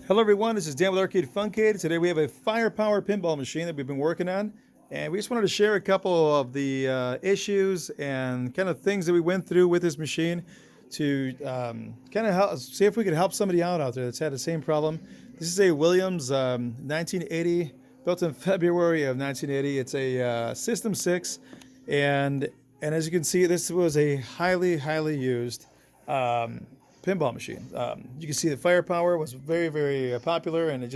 Hello everyone, this is Dan with Arcade Funkade. Today we have a firepower pinball machine that we've been working on, and we just wanted to share a couple of the issues and kind of things that we went through with this machine to kind of help see if we could help somebody out there that's had the same problem. This is a Williams 1980, built in February of 1980. It's a System 6, and as you can see, this was a highly used pinball machine. You can see the firepower was very popular, and it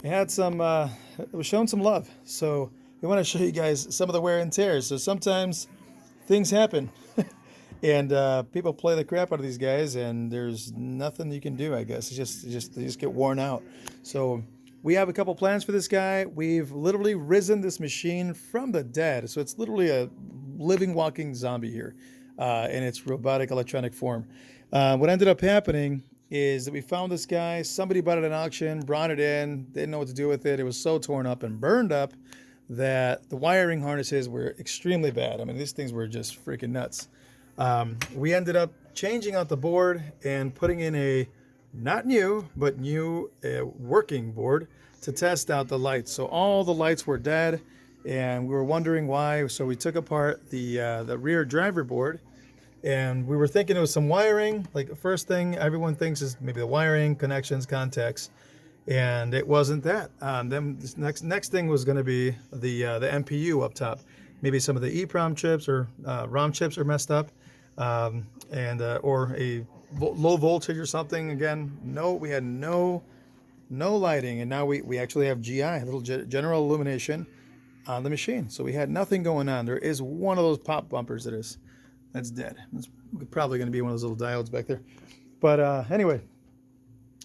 had some it was showing some love. So we want to show you guys some of the wear and tears. So sometimes things happen, and people play the crap out of these guys, and there's nothing you can do. I guess they just get worn out. So we have a couple plans for this guy. We've literally risen this machine from the dead, so it's literally a living, walking zombie here in its robotic electronic form. What ended up happening is that we found this guy. Somebody bought it at an auction, brought it in, didn't know what to do with it. It was so torn up and burned up that the wiring harnesses were extremely bad. I mean, these things were just freaking nuts. We ended up changing out the board and putting in a not new, but new working board to test out the lights. So all the lights were dead, and we were wondering why. So we took apart the rear driver board, and we were thinking it was some wiring. Like the first thing everyone thinks is maybe the wiring, connections, contacts, and it wasn't that. Then this next thing was going to be the MPU up top. Maybe some of the EEPROM chips or ROM chips are messed up, or a low voltage or something. Again, no, we had no lighting, and now we actually have GI, a little general illumination on the machine. So we had nothing going on. There is one of those pop bumpers that's dead. It's probably going to be one of those little diodes back there. But anyway,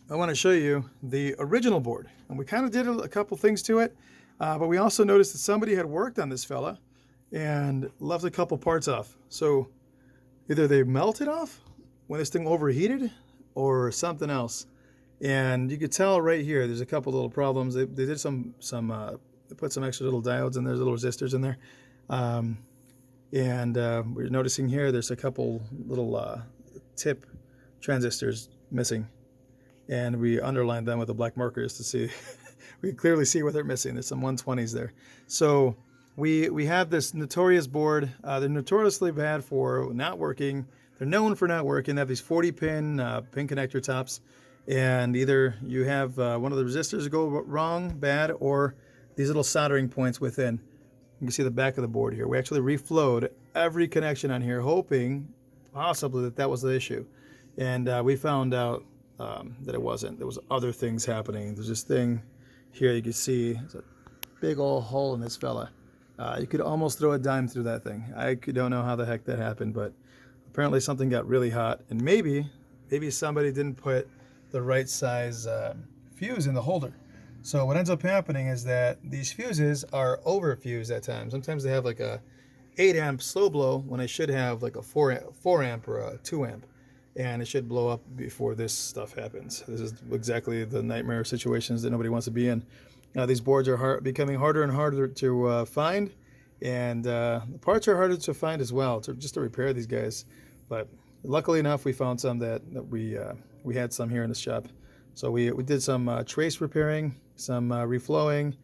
I want to show you the original board. And we kind of did a couple things to it, but we also noticed that somebody had worked on this fella and left a couple parts off. So either they melted off when this thing overheated or something else. And you could tell right here, there's a couple little problems. They did they put some extra little diodes in there, little resistors in there. We're noticing here there's a couple little tip transistors missing, and we underlined them with the black markers to see. We can clearly see what they're missing. There's some 120s there. So we have this notorious board. They're notoriously bad for not working. They're known for not working. They have these 40-pin pin connector tops, and either you have one of the resistors go wrong, bad, or these little soldering points within. You can see the back of the board here. We actually reflowed every connection on here, hoping possibly that was the issue. And we found out that it wasn't. There was other things happening. There's this thing here you can see. There's a big old hole in this fella. You could almost throw a dime through that thing. I don't know how the heck that happened, but apparently something got really hot. And maybe somebody didn't put the right size fuse in the holder. So what ends up happening is that these fuses are overfused at times. Sometimes they have like a 8 amp slow blow when they should have like a 4 amp or a 2 amp. And it should blow up before this stuff happens. This is exactly the nightmare situations that nobody wants to be in. Now these boards are becoming harder and harder to find. And the parts are harder to find as well, just to repair these guys. But luckily enough, we found some that we had some here in the shop. So we did some trace repairing, some reflowing,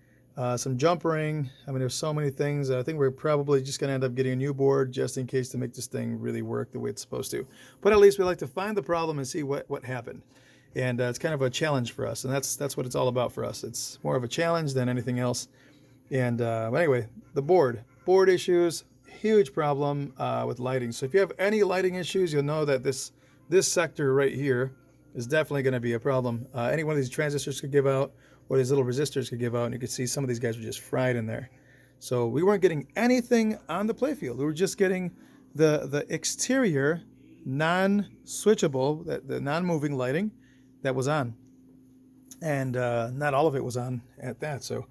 some jumpering. I mean, there's so many things. I think we're probably just going to end up getting a new board just in case to make this thing really work the way it's supposed to. But at least we like to find the problem and see what happened. And it's kind of a challenge for us, and that's what it's all about for us. It's more of a challenge than anything else. And but anyway, the board issues, huge problem with lighting. So if you have any lighting issues, you'll know that this sector right here is definitely going to be a problem. Any one of these transistors could give out, or these little resistors could give out, and you could see some of these guys were just fried in there. So we weren't getting anything on the playfield. We were just getting the exterior non-switchable, the non-moving lighting that was on, and not all of it was on at that. So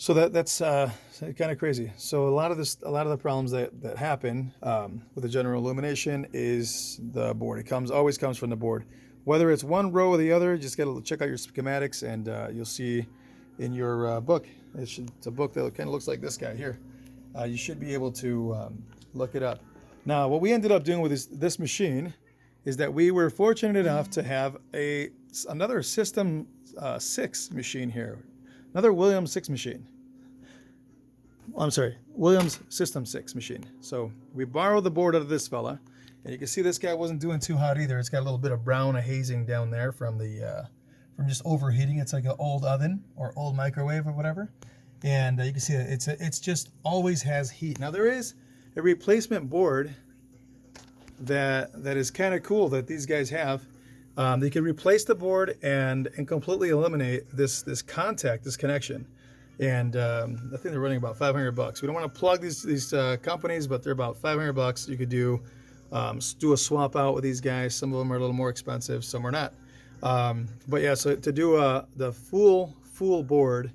that's kind of crazy. So a lot of the problems that happen with the general illumination is the board. It always comes from the board. Whether it's one row or the other, just got to check out your schematics, and you'll see in your book. It's a book that kind of looks like this guy here. You should be able to look it up. Now, what we ended up doing with this machine is that we were fortunate enough to have another System 6 machine here, another Williams 6 machine. I'm sorry, Williams System 6 machine. So we borrowed the board out of this fella, and you can see this guy wasn't doing too hot either. It's got a little bit of brown hazing down there from from just overheating. It's like an old oven or old microwave or whatever. And you can see that it's just always has heat. Now there is a replacement board that is kind of cool that these guys have. They can replace the board and completely eliminate this contact, this connection. And I think they're running about $500. We don't want to plug these companies, but they're about $500. You could do a swap out with these guys. Some of them are a little more expensive, some are not. But yeah, so to do the full board,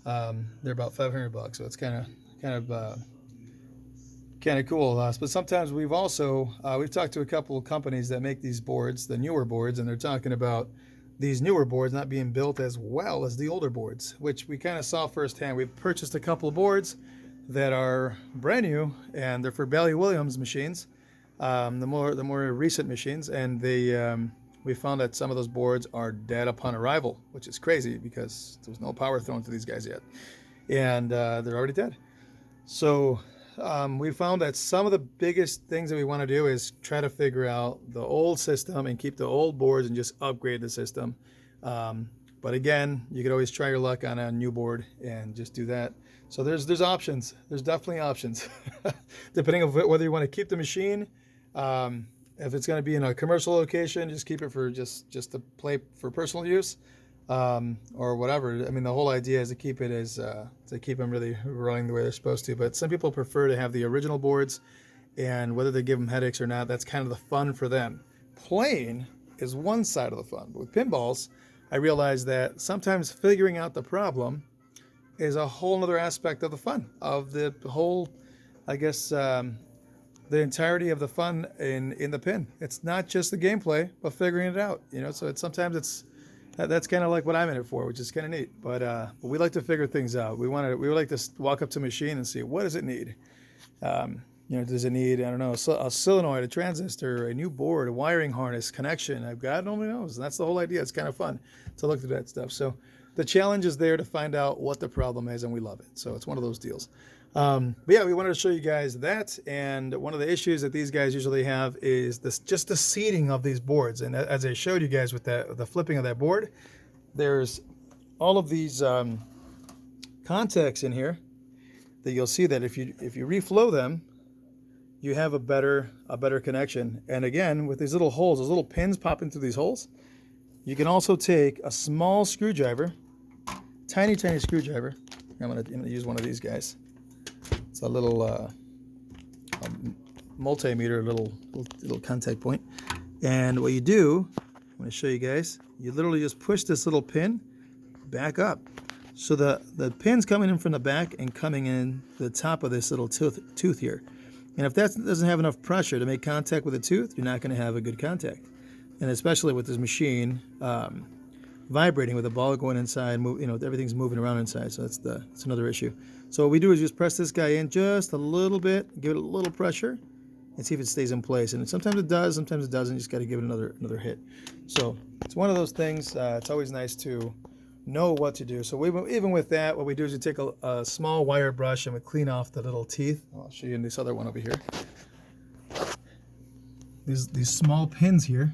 they're about $500. So it's kind of cool. But sometimes we've talked to a couple of companies that make these boards, the newer boards, and they're talking about these newer boards not being built as well as the older boards, which we kind of saw firsthand. We purchased a couple of boards that are brand new, and they're for Bally Williams machines, the more recent machines, and we found that some of those boards are dead upon arrival, which is crazy because there's no power thrown to these guys yet, and they're already dead. So we found that some of the biggest things that we want to do is try to figure out the old system and keep the old boards and just upgrade the system. But again, you could always try your luck on a new board and just do that. So there's options. There's definitely options, depending on whether you want to keep the machine. If it's going to be in a commercial location, just keep it for just to play for personal use, or whatever. I mean, the whole idea is to keep them really running the way they're supposed to. But some people prefer to have the original boards, and whether they give them headaches or not, that's kind of the fun for them. Playing is one side of the fun, but with pinballs, I realized that sometimes figuring out the problem is a whole other aspect of the fun, of the whole, I guess, the entirety of the fun in the pin. It's not just the gameplay, but figuring it out. So sometimes that's kind of like what I'm in it for, which is kind of neat. But we like to figure things out. We would like to walk up to a machine and see, what does it need? Does it need, I don't know, a solenoid, a transistor, a new board, a wiring harness, connection? God only knows. And that's the whole idea. It's kind of fun to look through that stuff. So the challenge is there to find out what the problem is, and we love it. So it's one of those deals. But yeah, we wanted to show you guys that, and one of the issues that these guys usually have is just the seating of these boards. And as I showed you guys with the flipping of that board, there's all of these contacts in here that you'll see that if you reflow them, you have a better connection. And again, with these little holes, those little pins popping through these holes, you can also take a small screwdriver, tiny screwdriver. I'm gonna use one of these guys. It's a little multimeter, little contact point. And what you do, I'm going to show you guys, you literally just push this little pin back up. So the pin's coming in from the back and coming in the top of this little tooth here. And if that doesn't have enough pressure to make contact with the tooth, you're not going to have a good contact. And especially with this machine vibrating with the ball going inside, everything's moving around inside. So that's another issue. So what we do is just press this guy in just a little bit, give it a little pressure, and see if it stays in place. And sometimes it does, sometimes it doesn't. You just got to give it another hit. So it's one of those things. It's always nice to know what to do. So even with that, what we do is we take a small wire brush and we clean off the little teeth. I'll show you in this other one over here. These small pins here.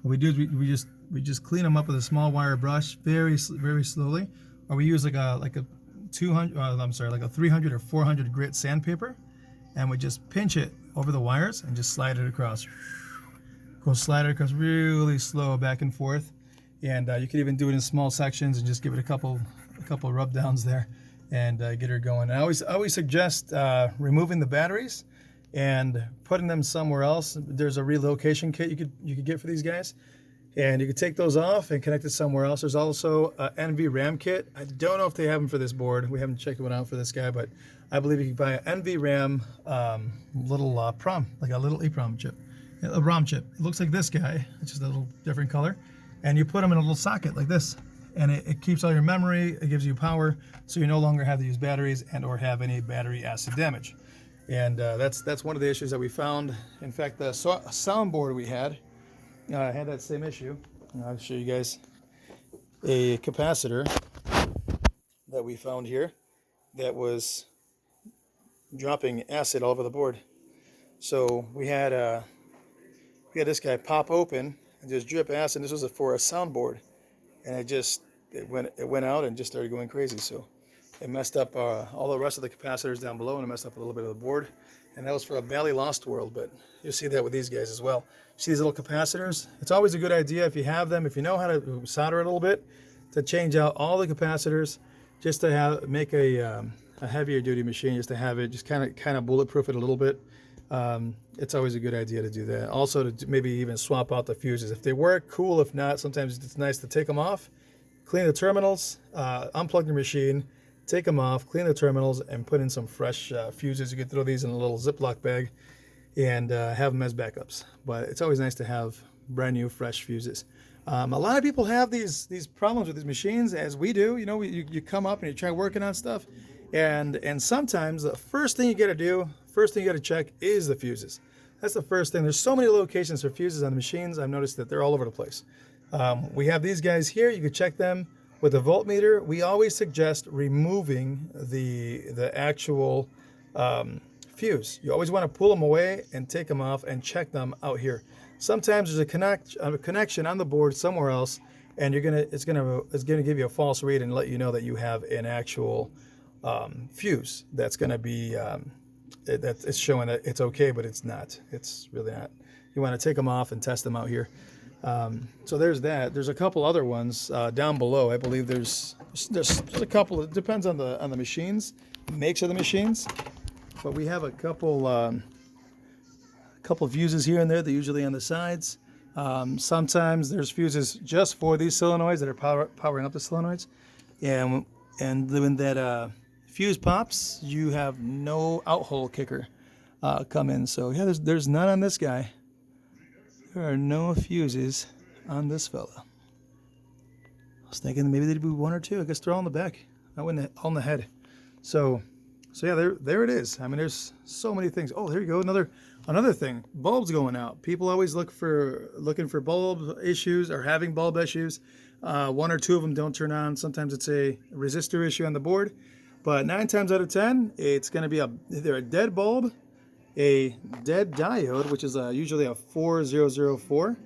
What we do is we just clean them up with a small wire brush, very slowly, or we use like a 300 or 400 grit sandpaper, and we just pinch it over the wires and just slide it across. Slide it across really slow, back and forth, and you can even do it in small sections and just give it a couple rub downs there, and get her going. And I always suggest removing the batteries and putting them somewhere else. There's a relocation kit you could get for these guys. And you can take those off and connect it somewhere else. There's also an NV RAM kit. I don't know if they have them for this board. We haven't checked one out for this guy, but I believe you can buy an NV RAM little PROM, like a little EEPROM chip, a ROM chip. It looks like this guy. It's just a little different color. And you put them in a little socket like this. And it keeps all your memory. It gives you power, so you no longer have to use batteries and or have any battery acid damage. And that's one of the issues that we found. In fact, the soundboard we had that same issue. I'll show you guys a capacitor that we found here that was dropping acid all over the board. So we had this guy pop open and just drip acid. This was for a soundboard, and it went out and just started going crazy. So it messed up all the rest of the capacitors down below, and it messed up a little bit of the board. And that was for a Bally Lost World, but you'll see that with these guys as well. See these little capacitors? It's always a good idea if you have them, if you know how to solder it a little bit, to change out all the capacitors, just to make a heavier duty machine, just to have it, just kind of bulletproof it a little bit. It's always a good idea to do that. Also, to maybe even swap out the fuses. If they work, cool. If not, sometimes it's nice to take them off, clean the terminals, unplug your machine, take them off, clean the terminals, and put in some fresh fuses. You can throw these in a little Ziploc bag and have them as backups. But it's always nice to have brand new, fresh fuses. A lot of people have these problems with these machines, as we do. You know, you come up and you try working on stuff, and sometimes the first thing you got to do, first thing you got to check is the fuses. That's the first thing. There's so many locations for fuses on the machines. I've noticed that they're all over the place. We have these guys here. You can check them with a voltmeter. We always suggest removing the actual fuse. You always want to pull them away and take them off and check them out here. Sometimes there's a connection on the board somewhere else, and it's gonna give you a false read and let you know that you have an actual fuse that's gonna be it's showing that it's okay, but it's not. It's really not. You want to take them off and test them out here. So there's that. There's a couple other ones down below. I believe there's a couple. It depends on the machines, makes of the machines, but we have a couple fuses here and there. They're usually on the sides. Sometimes there's fuses just for these solenoids that are powering up the solenoids, and when that fuse pops, you have no out-hole kicker come in. So yeah, there's none on this guy. There are no fuses on this fella. I was thinking maybe there'd be one or two. I guess they're all in the back. I wouldn't all in the head. So yeah, there it is. I mean, there's so many things. Oh, there you go. Another thing. Bulbs going out. People always looking for bulb issues or having bulb issues. One or two of them don't turn on. Sometimes it's a resistor issue on the board. But 9 times out of 10, it's going to be either a dead bulb, a dead diode, which is usually a 4004.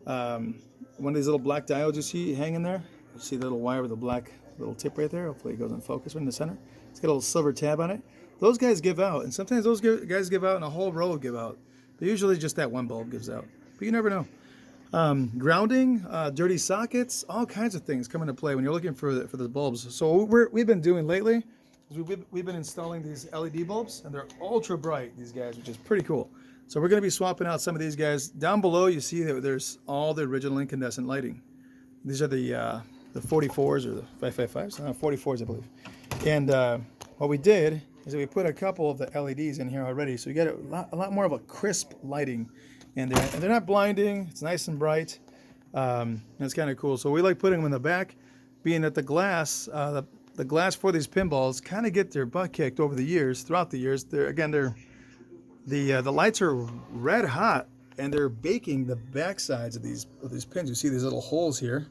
One of these little black diodes you see hanging there. You see the little wire with the black little tip right there. Hopefully it goes in focus right in the center. It's got a little silver tab on it. Those guys give out, and sometimes those guys give out and a whole row give out. But usually just that one bulb gives out. But you never know. Grounding, dirty sockets, all kinds of things come into play when you're looking for the bulbs. So what we've been doing lately is we've been installing these LED bulbs, and they're ultra bright, these guys, which is pretty cool. So we're going to be swapping out some of these guys. Down below, you see that there's all the original incandescent lighting. These are the 44s or the 555s, 44s, I believe. And what we did is that we put a couple of the LEDs in here already, so you get a lot more of a crisp lighting. And they're not blinding. It's nice and bright. And it's kind of cool. So we like putting them in the back, being that the glass for these pinballs kind of get their butt kicked throughout the years. The lights are red hot, and they're baking the back sides of these pins. You see these little holes here,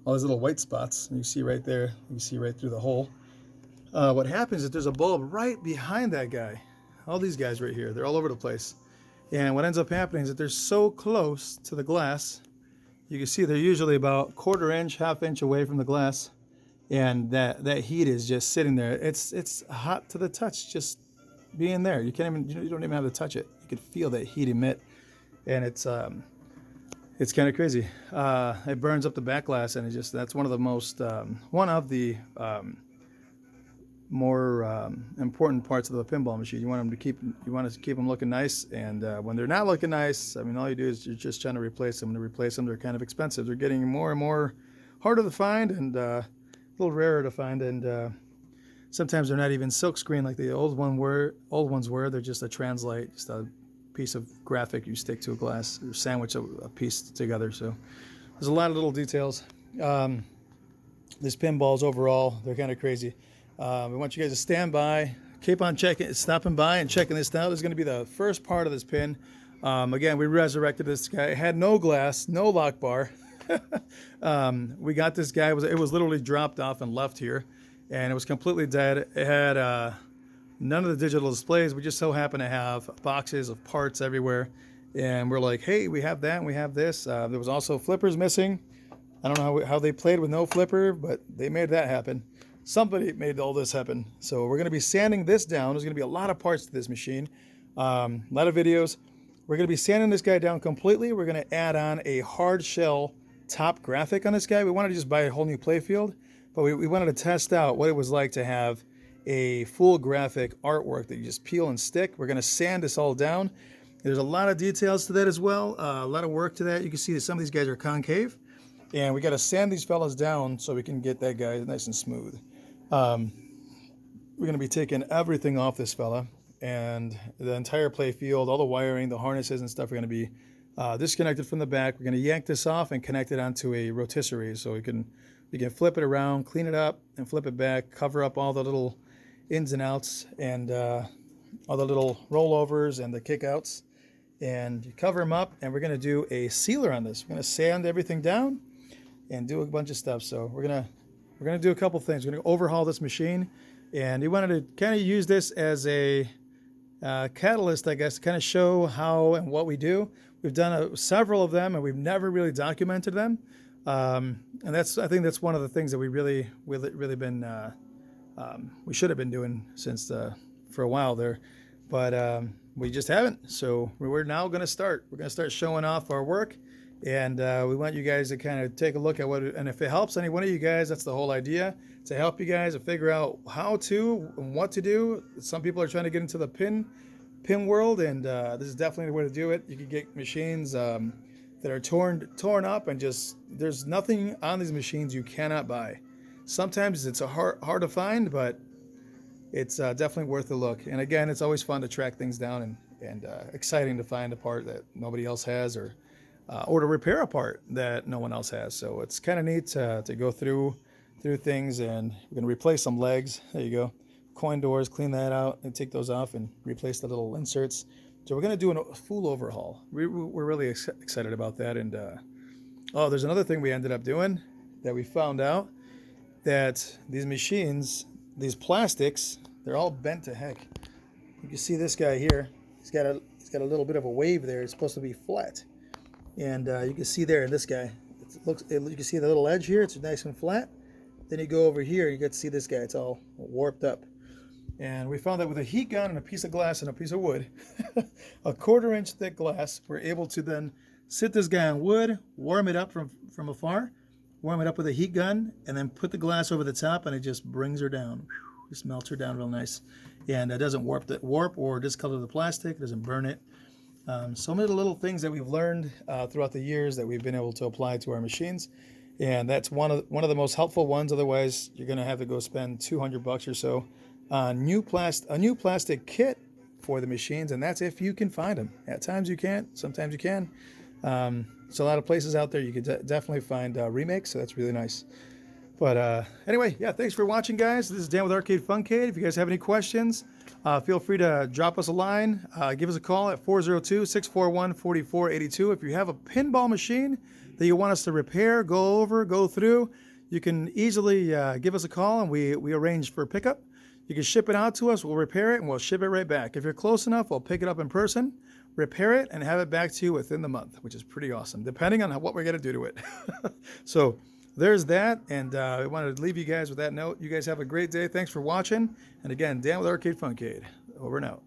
all these little white spots, and you see right there. You see right through the hole. What happens is there's a bulb right behind that guy. All these guys right here, they're all over the place. And what ends up happening is that they're so close to the glass, you can see they're usually about 1/4 inch, 1/2 inch away from the glass, and that heat is just sitting there. It's hot to the touch just being there. You don't even have to touch it. You can feel that heat emit, and it's kind of crazy. It burns up the back glass, and that's one of the more important parts of the pinball machine. You want to keep them looking nice, and when they're not looking nice, I mean, all you do is you're just trying to replace them. They're kind of expensive. They're getting more and more harder to find, and a little rarer to find, and sometimes they're not even silk screen like the old ones were. They're just a translite, just a piece of graphic you stick to a glass or sandwich a piece together. So there's a lot of little details. These pinballs overall, they're kind of crazy. We want you guys to stand by, keep on stopping by and checking this out. This is going to be the first part of this pin. Again, we resurrected this guy. It had no glass, no lock bar. We got this guy. It was literally dropped off and left here, and it was completely dead. It had none of the digital displays. We just so happen to have boxes of parts everywhere, and we're like, hey, we have that and we have this. There was also flippers missing. I don't know how they played with no flipper, but they made that happen. Somebody made all this happen. So we're going to be sanding this down. There's going to be a lot of parts to this machine, a lot of videos. We're going to be sanding this guy down completely. We're going to add on a hard shell top graphic on this guy. We wanted to just buy a whole new playfield, but we wanted to test out what it was like to have a full graphic artwork that you just peel and stick. We're going to sand this all down. There's a lot of details to that as well, a lot of work to that. You can see that some of these guys are concave, and we got to sand these fellas down so we can get that guy nice and smooth. We're going to be taking everything off this fella, and the entire play field, all the wiring, the harnesses and stuff are going to be disconnected from the back. We're going to yank this off and connect it onto a rotisserie so we can flip it around, clean it up, and flip it back, cover up all the little ins and outs and all the little rollovers and the kickouts, and you cover them up. And we're going to do a sealer on this. We're going to sand everything down and do a bunch of stuff. So we're gonna do a couple things. We're gonna overhaul this machine, and we wanted to kind of use this as a catalyst, I guess, to kind of show how and what we do. We've done several of them, and we've never really documented them. And I think that's one of the things that we really been we should have been doing since for a while there, but we just haven't. So we're now gonna start. We're gonna start showing off our work. And we want you guys to kind of take a look at and if it helps any one of you guys, that's the whole idea, to help you guys to figure out how to and what to do. Some people are trying to get into the pin world, and this is definitely the way to do it. You can get machines that are torn up, and just there's nothing on these machines you cannot buy. Sometimes it's hard to find, but it's definitely worth a look. And again, it's always fun to track things down, and exciting to find a part that nobody else has, or to repair a part that no one else has. So it's kind of neat to go through things. And we're going to replace some legs. There you go. Coin doors, clean that out and take those off and replace the little inserts. So we're going to do a full overhaul. We're really excited about that. And oh, there's another thing we ended up doing that we found out, that these machines, these plastics, they're all bent to heck. You can see this guy here. He's got a little bit of a wave there. It's supposed to be flat. And you can see there in this guy, you can see the little edge here. It's nice and flat. Then you go over here, you get to see this guy. It's all warped up. And we found that with a heat gun and a piece of glass and a piece of wood, a 1/4 inch thick glass, we're able to then sit this guy on wood, warm it up from afar, warm it up with a heat gun, and then put the glass over the top, and it just brings her down. Just melts her down real nice. And it doesn't warp or discolor the plastic. It doesn't burn it. So many little things that we've learned throughout the years that we've been able to apply to our machines, and that's one of the most helpful ones. Otherwise, you're going to have to go spend $200 or so on a new plastic kit for the machines, and that's if you can find them. At times you can't, sometimes you can. So a lot of places out there you could definitely find remakes, so that's really nice. But anyway, yeah, thanks for watching, guys. This is Dan with Arcade Funkade. If you guys have any questions, feel free to drop us a line. Give us a call at 402-641-4482. If you have a pinball machine that you want us to repair, go through, you can easily give us a call, and we arrange for pickup. You can ship it out to us. We'll repair it, and we'll ship it right back. If you're close enough, we'll pick it up in person, repair it, and have it back to you within the month, which is pretty awesome, depending on what we're going to do to it. So there's that, and I wanted to leave you guys with that note. You guys have a great day. Thanks for watching. And again, Dan with Arcade Funkade. Over and out.